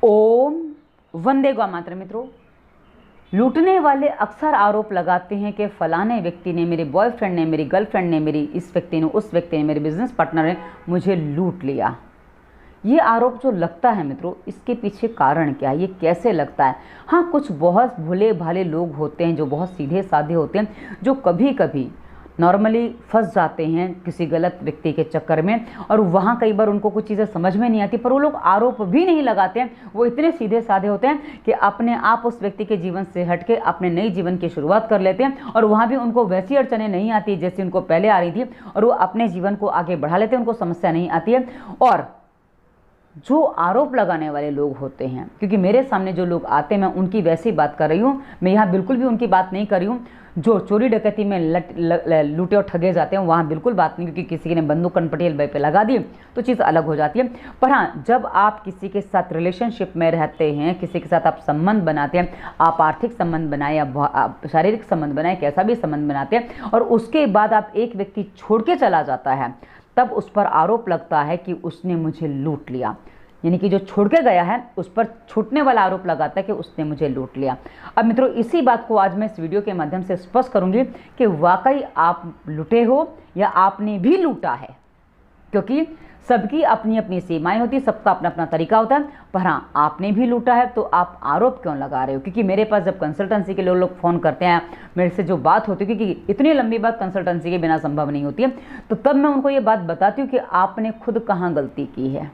ओम वंदे गौ मातरम। मित्रों, लूटने वाले अक्सर आरोप लगाते हैं कि फलाने व्यक्ति ने, मेरे बॉयफ्रेंड ने, मेरी गर्लफ्रेंड ने, मेरी इस व्यक्ति ने, उस व्यक्ति ने, मेरे बिजनेस पार्टनर ने मुझे लूट लिया। ये आरोप जो लगता है मित्रों, इसके पीछे कारण क्या है, ये कैसे लगता है? हाँ, कुछ बहुत भोले भाले लोग होते हैं जो बहुत सीधे साधे होते हैं, जो कभी कभी नॉर्मली फंस जाते हैं किसी गलत व्यक्ति के चक्कर में, और वहाँ कई बार उनको कुछ चीज़ें समझ में नहीं आती, पर वो लोग आरोप भी नहीं लगाते हैं। वो इतने सीधे साधे होते हैं कि अपने आप उस व्यक्ति के जीवन से हटके अपने नई जीवन की शुरुआत कर लेते हैं, और वहाँ भी उनको वैसी अड़चनें नहीं आती जैसी उनको पहले आ रही थी, और वो अपने जीवन को आगे बढ़ा लेते हैं, उनको समस्या नहीं आती है। और जो आरोप लगाने वाले लोग होते हैं, क्योंकि मेरे सामने जो लोग आते हैं मैं उनकी वैसी बात कर रही हूँ, मैं यहाँ बिल्कुल भी उनकी बात नहीं कर रही हूँ जो चोरी डकैती में लूटे और ठगे जाते हैं, वहाँ बिल्कुल बात नहीं, क्योंकि किसी ने बंदूक कनपटी एल्बो पे लगा दी तो चीज़ अलग हो जाती है। पर हाँ, जब आप किसी के साथ रिलेशनशिप में रहते हैं, किसी के साथ आप संबंध बनाते हैं, आप आर्थिक संबंध बनाए या आप शारीरिक संबंध बनाए, कैसा भी संबंध बनाते हैं, और उसके बाद आप एक व्यक्ति छोड़ के चला जाता है, तब उस पर आरोप लगता है कि उसने मुझे लूट लिया। यानी कि जो छोड़ के गया है उस पर छूटने वाला आरोप लगाता है कि उसने मुझे लूट लिया। अब मित्रों, इसी बात को आज मैं इस वीडियो के माध्यम से स्पष्ट करूंगी कि वाकई आप लुटे हो या आपने भी लूटा है, क्योंकि सबकी अपनी अपनी सीमाएं होती है, सबका अपना अपना तरीका होता है। पर हाँ, आपने भी लूटा है तो आप आरोप क्यों लगा रहे हो? क्योंकि मेरे पास जब कंसल्टेंसी के लोग फ़ोन करते हैं, मेरे से जो बात होती है, क्योंकि इतनी लंबी बात कंसल्टेंसी के बिना संभव नहीं होती है, तो तब मैं उनको ये बात बताती हूँ कि आपने खुद कहाँ गलती की है।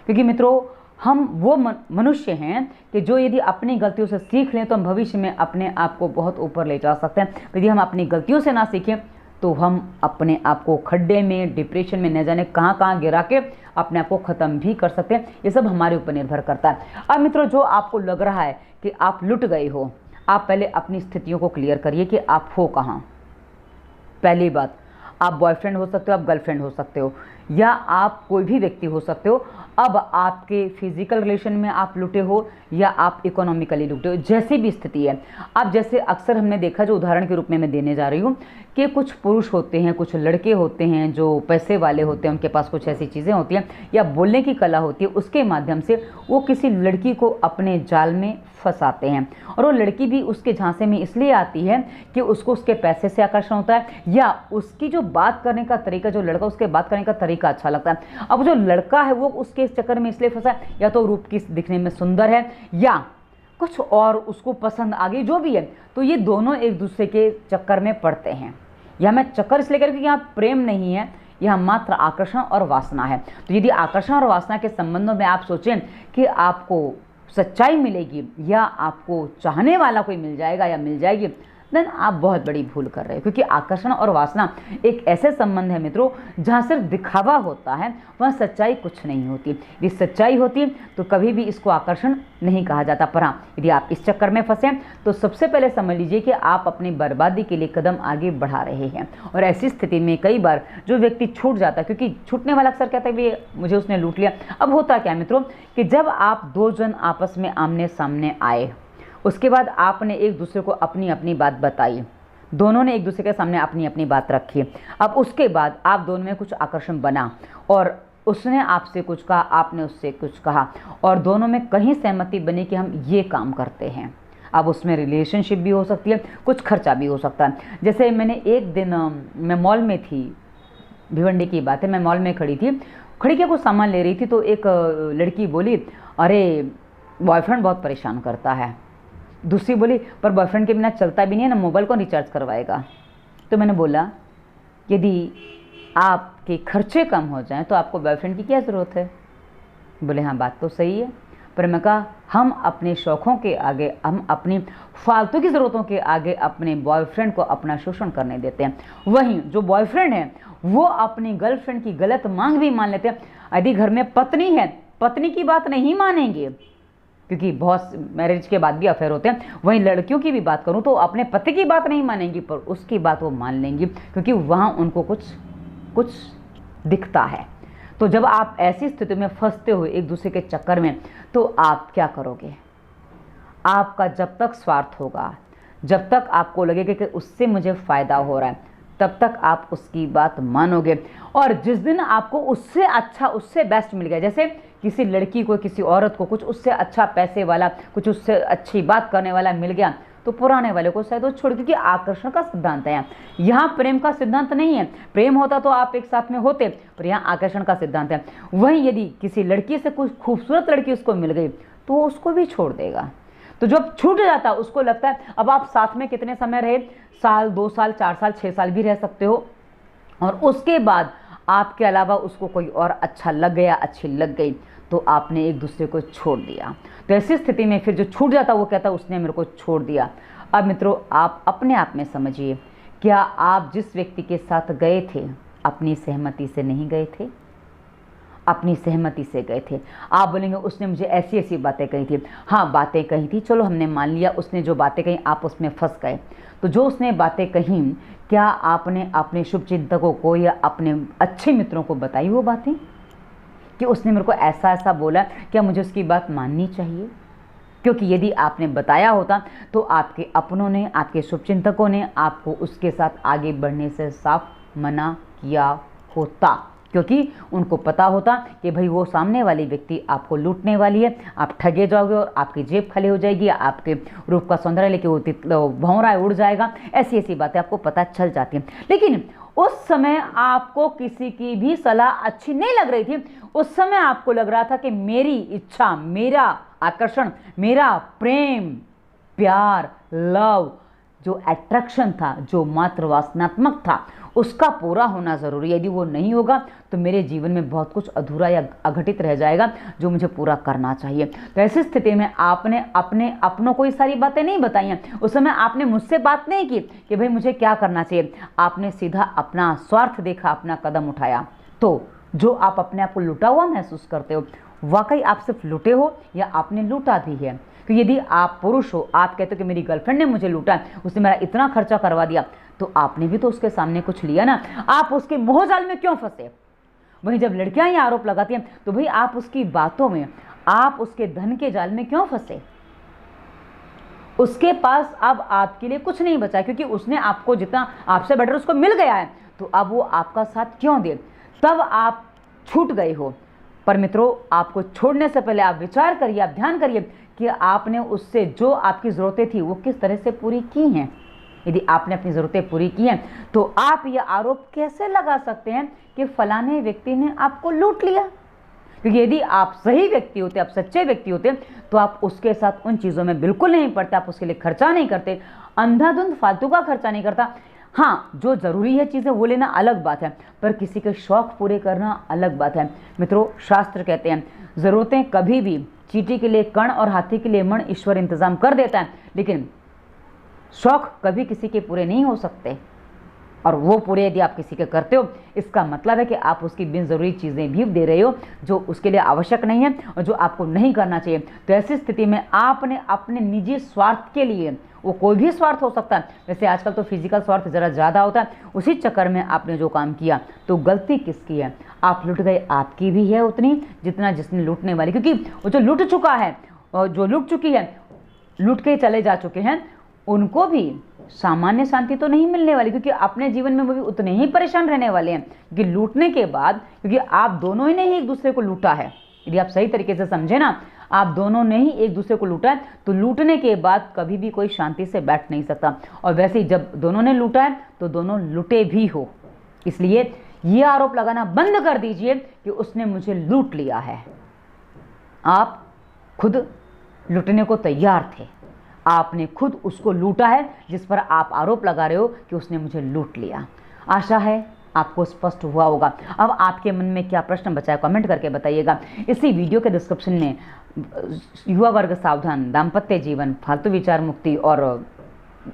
क्योंकि मित्रों, हम वो मनुष्य हैं कि जो यदि अपनी गलतियों से सीख लें तो हम भविष्य में अपने आप को बहुत ऊपर ले जा सकते हैं। यदि हम अपनी गलतियों से ना सीखें तो हम अपने आप को खड्डे में, डिप्रेशन में न जाने कहाँ कहाँ गिरा के अपने आप को ख़त्म भी कर सकते हैं। ये सब हमारे ऊपर निर्भर करता है। अब मित्रों, जो आपको लग रहा है कि आप लुट गए हो, आप पहले अपनी स्थितियों को क्लियर करिए कि आप हो कहाँ। पहली बात, आप बॉयफ्रेंड हो सकते हो, आप गर्लफ्रेंड हो सकते हो, या आप कोई भी व्यक्ति हो सकते हो। अब आपके फिजिकल रिलेशन में आप लुटे हो या आप इकोनॉमिकली लुटे हो, जैसी भी स्थिति है। अब जैसे अक्सर हमने देखा, जो उदाहरण के रूप में मैं देने जा रही हूँ, कि कुछ पुरुष होते हैं, कुछ लड़के होते हैं जो पैसे वाले होते हैं, उनके पास कुछ ऐसी चीज़ें होती हैं या बोलने की कला होती है, उसके माध्यम से वो किसी लड़की को अपने जाल में फंसाते हैं, और वो लड़की भी उसके झांसे में इसलिए आती है कि उसको उसके पैसे से आकर्षण होता है, या उसकी जो बात करने का तरीका, जो लड़का उसके बात करने का तरीका अच्छा लगता है। अब जो लड़का है वो उसके इस चक्कर में इसलिए फंसा है, या तो रूप की दिखने में सुंदर है या कुछ और उसको पसंद आ गई, जो भी है, तो ये दोनों एक दूसरे के चक्कर में पड़ते हैं। या मैं चक्कर इसलिए कर, क्योंकि यहाँ प्रेम नहीं है, यह मात्र आकर्षण और वासना है। तो यदि आकर्षण और वासना के संबंधों में आप सोचें कि आपको सच्चाई मिलेगी या आपको चाहने वाला कोई मिल जाएगा या मिल जाएगी, देन आप बहुत बड़ी भूल कर रहे हो। क्योंकि आकर्षण और वासना एक ऐसे संबंध है मित्रों, जहाँ सिर्फ दिखावा होता है, वहाँ सच्चाई कुछ नहीं होती। यदि सच्चाई होती तो कभी भी इसको आकर्षण नहीं कहा जाता। पर हाँ, यदि आप इस चक्कर में फंसे तो सबसे पहले समझ लीजिए कि आप अपनी बर्बादी के लिए कदम आगे बढ़ा रहे हैं। और ऐसी स्थिति में कई बार जो व्यक्ति छूट जाता है, क्योंकि छूटने वाला अक्सर कहता है कि मुझे उसने लूट लिया। अब होता क्या मित्रों, कि जब आप दो जन आपस में आमने सामने आए, उसके बाद आपने एक दूसरे को अपनी अपनी बात बताई, दोनों ने एक दूसरे के सामने अपनी अपनी बात रखी। अब उसके बाद आप दोनों में कुछ आकर्षण बना, और उसने आपसे कुछ कहा, आपने उससे कुछ कहा, और दोनों में कहीं सहमति बनी कि हम ये काम करते हैं। अब उसमें रिलेशनशिप भी हो सकती है, कुछ खर्चा भी हो सकता है। जैसे मैंने एक दिन, मैं मॉल में थी, भिवंडी की बात है, मैं मॉल में खड़ी थी, खड़ी के कुछ सामान ले रही थी, तो एक लड़की बोली, अरे बॉयफ्रेंड बहुत परेशान करता है। दूसरी बोली, पर बॉयफ्रेंड के बिना चलता भी नहीं है ना, मोबाइल को रिचार्ज करवाएगा। तो मैंने बोला, यदि आपके खर्चे कम हो जाएं तो आपको बॉयफ्रेंड की क्या ज़रूरत है? बोले हाँ, बात तो सही है। पर मैं कहा, हम अपने शौक़ों के आगे, हम अपनी फालतू की ज़रूरतों के आगे अपने बॉयफ्रेंड को अपना शोषण करने देते हैं। वहीं जो बॉयफ्रेंड है वो अपनी गर्लफ्रेंड की गलत मांग भी मान लेते हैं। यदि घर में पत्नी है, पत्नी की बात नहीं मानेंगे, क्योंकि बहुत मैरिज के बाद भी अफेयर होते हैं। वहीं लड़कियों की भी बात करूं तो अपने पति की बात नहीं मानेंगी, पर उसकी बात वो मान लेंगी, क्योंकि वहाँ उनको कुछ दिखता है। तो जब आप ऐसी स्थिति में फंसते हो एक दूसरे के चक्कर में, तो आप क्या करोगे? आपका जब तक स्वार्थ होगा, जब तक आपको लगेगा कि उससे मुझे फ़ायदा हो रहा है, तब तक आप उसकी बात मानोगे। और जिस दिन आपको उससे अच्छा, उससे बेस्ट मिल गया, जैसे किसी लड़की को, किसी औरत को कुछ उससे अच्छा पैसे वाला, कुछ उससे अच्छी बात करने वाला मिल गया तो पुराने वाले को शायद वो छोड़, क्योंकि आकर्षण का सिद्धांत है। यहाँ प्रेम का सिद्धांत नहीं है। प्रेम होता तो आप एक साथ में होते, पर यहाँ आकर्षण का सिद्धांत है। वहीं यदि किसी लड़की से कुछ खूबसूरत लड़की उसको मिल गई तो वो उसको भी छोड़ देगा। तो जब छूट जाता उसको लगता है अब आप साथ में कितने समय रहे, साल, 2 साल, 4 साल, 6 साल भी रह सकते हो, और उसके बाद आपके अलावा उसको कोई और अच्छा लग गया, अच्छी लग गई, तो आपने एक दूसरे को छोड़ दिया। तो ऐसी स्थिति में फिर जो छूट जाता वो कहता उसने मेरे को छोड़ दिया। अब मित्रों, आप अपने आप में समझिए, क्या आप जिस व्यक्ति के साथ गए थे अपनी सहमति से नहीं गए थे? अपनी सहमति से गए थे। आप बोलेंगे उसने मुझे ऐसी ऐसी बातें कही थी। हाँ, बातें कही थी, चलो हमने मान लिया, उसने जो बातें कही आप उसमें फंस गए। तो जो उसने बातें कही, क्या आपने अपने शुभचिंतकों को या अपने अच्छे मित्रों को बताई वो बातें कि उसने मेरे को ऐसा ऐसा बोला, क्या मुझे उसकी बात माननी चाहिए? क्योंकि यदि आपने बताया होता तो आपके अपनों ने, आपके शुभचिंतकों ने आपको उसके साथ आगे बढ़ने से साफ मना किया होता, क्योंकि उनको पता होता कि भाई वो सामने वाली व्यक्ति आपको लूटने वाली है, आप ठगे जाओगे और आपकी जेब खाली हो जाएगी, आपके रूप का सौंदर्य लेके वो भौंरा उड़ जाएगा। ऐसी ऐसी बातें आपको पता चल जाती हैं। लेकिन उस समय आपको किसी की भी सलाह अच्छी नहीं लग रही थी। उस समय आपको लग रहा था कि मेरी इच्छा, मेरा आकर्षण, मेरा प्रेम, प्यार, लव, जो अट्रैक्शन था, जो मात्र वासनात्मक था, उसका पूरा होना ज़रूरी है। यदि वो नहीं होगा तो मेरे जीवन में बहुत कुछ अधूरा या अघटित रह जाएगा जो मुझे पूरा करना चाहिए। तो ऐसी स्थिति में आपने अपने अपनों को ये सारी बातें नहीं बताई हैं। उस समय आपने मुझसे बात नहीं की कि भाई मुझे क्या करना चाहिए। आपने सीधा अपना स्वार्थ देखा, अपना कदम उठाया। तो जो आप अपने आप को लुटा हुआ महसूस करते हो, वाकई आप सिर्फ लुटे हो या आपने लूटा भी है? तो यदि आप पुरुष हो, आप कहते हो कि मेरी गर्लफ्रेंड ने मुझे लूटा, उसने मेरा इतना खर्चा करवा दिया, तो आपने भी तो उसके सामने कुछ लिया ना। आप उसके मोह जाल में क्यों फंसे? वहीं जब लड़कियां ये आरोप लगाती हैं तो भाई आप उसकी बातों में, आप उसके धन के जाल में क्यों फंसे? उसके पास अब आपके लिए कुछ नहीं बचा, क्योंकि उसने आपको जितना आपसे बेटर उसको मिल गया है, तो अब वो आपका साथ क्यों दे? तब आप छूट गए हो। पर मित्रों, आपको छोड़ने से पहले आप विचार करिए, आप ध्यान करिए कि आपने उससे जो आपकी ज़रूरतें थी वो किस तरह से पूरी की हैं। यदि आपने अपनी ज़रूरतें पूरी की हैं तो आप ये आरोप कैसे लगा सकते हैं कि फलाने व्यक्ति ने आपको लूट लिया? क्योंकि यदि आप सही व्यक्ति होते, आप सच्चे व्यक्ति होते, तो आप उसके साथ उन चीज़ों में बिल्कुल नहीं पड़ते, आप उसके लिए खर्चा नहीं करते, अंधाधुंध फालतू का खर्चा नहीं करता। हाँ, जो ज़रूरी है चीज़ें वो लेना अलग बात है, पर किसी के शौक़ पूरे करना अलग बात है। मित्रों, शास्त्र कहते हैं ज़रूरतें कभी भी, चींटी के लिए कण और हाथी के लिए मण ईश्वर इंतज़ाम कर देता है, लेकिन शौक़ कभी किसी के पूरे नहीं हो सकते। और वो पूरे यदि आप किसी के करते हो, इसका मतलब है कि आप उसकी बिन ज़रूरी चीज़ें भी दे रहे हो जो उसके लिए आवश्यक नहीं है और जो आपको नहीं करना चाहिए। तो ऐसी स्थिति में आपने अपने निजी स्वार्थ के लिए, वो कोई भी स्वार्थ हो सकता है, वैसे आजकल तो फिजिकल स्वार्थ ज़रा ज़्यादा होता है, उसी चक्कर में आपने जो काम किया, तो गलती किसकी है? आप लुट गए, आपकी भी है उतनी जितना जिसने लूटने वाली, क्योंकि वो जो लूट चुका है और जो लूट चुकी है, लूट के चले जा चुके हैं, उनको भी सामान्य शांति तो नहीं मिलने वाली, क्योंकि अपने जीवन में वो भी उतने ही परेशान रहने वाले हैं। क्योंकि लूटने के बाद, क्योंकि आप दोनों ही ने ही एक दूसरे को लूटा है, यदि आप सही तरीके से समझे ना, आप दोनों ने ही एक दूसरे को लूटा है, तो लूटने के बाद कभी भी कोई शांति से बैठ नहीं सकता। और वैसे ही जब दोनों ने लूटा है तो दोनों लुटे भी हो। इसलिए ये आरोप लगाना बंद कर दीजिए कि उसने मुझे लूट लिया है। आप खुद लूटने को तैयार थे, आपने खुद उसको लूटा है जिस पर आप आरोप लगा रहे हो कि उसने मुझे लूट लिया। आशा है आपको स्पष्ट हुआ होगा। अब आपके मन में क्या प्रश्न बचा है कमेंट करके बताइएगा। इसी वीडियो के डिस्क्रिप्शन में युवा वर्ग सावधान, दाम्पत्य जीवन, फालतू विचार मुक्ति और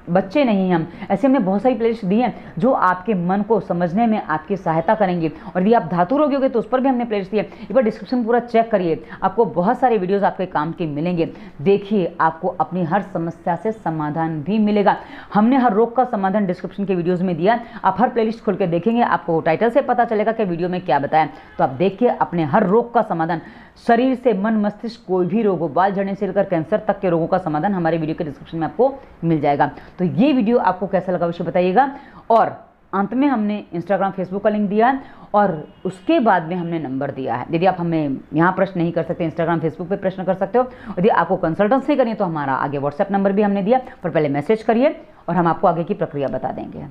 बच्चे नहीं हम, ऐसे हमने बहुत सारी प्लेलिस्ट दी हैं जो आपके मन को समझने में आपकी सहायता करेंगी। और यदि आप धातु रोगी होंगे तो उस पर भी हमने प्लेलिस्ट दी है। एक बार डिस्क्रिप्शन पूरा चेक करिए, आपको बहुत सारे वीडियोस आपके काम के मिलेंगे। देखिए, आपको अपनी हर समस्या से समाधान भी मिलेगा। हमने हर रोग का समाधान डिस्क्रिप्शन के वीडियोज़ में दिया। आप हर प्लेलिस्ट खोल के देखेंगे, आपको टाइटल से पता चलेगा कि वीडियो में क्या बताया। तो आप देखिए अपने हर रोग का समाधान, शरीर से मन मस्तिष्क कोई भी रोग हो, बाल झड़ने से लेकर कैंसर तक के रोगों का समाधान हमारे वीडियो के डिस्क्रिप्शन में आपको मिल जाएगा। तो ये वीडियो आपको कैसा लगा अवश्य बताइएगा। और अंत में हमने इंस्टाग्राम फेसबुक का लिंक दिया है और उसके बाद में हमने नंबर दिया है। यदि आप हमें यहाँ प्रश्न नहीं कर सकते, इंस्टाग्राम फेसबुक पे प्रश्न कर सकते हो। यदि आपको कंसल्टेंसी करनी है तो हमारा आगे व्हाट्सएप नंबर भी हमने दिया, पर पहले मैसेज करिए और हम आपको आगे की प्रक्रिया बता देंगे।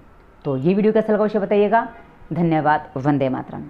तो ये वीडियो कैसा लगा उसे बताइएगा। धन्यवाद। वंदे मातरम।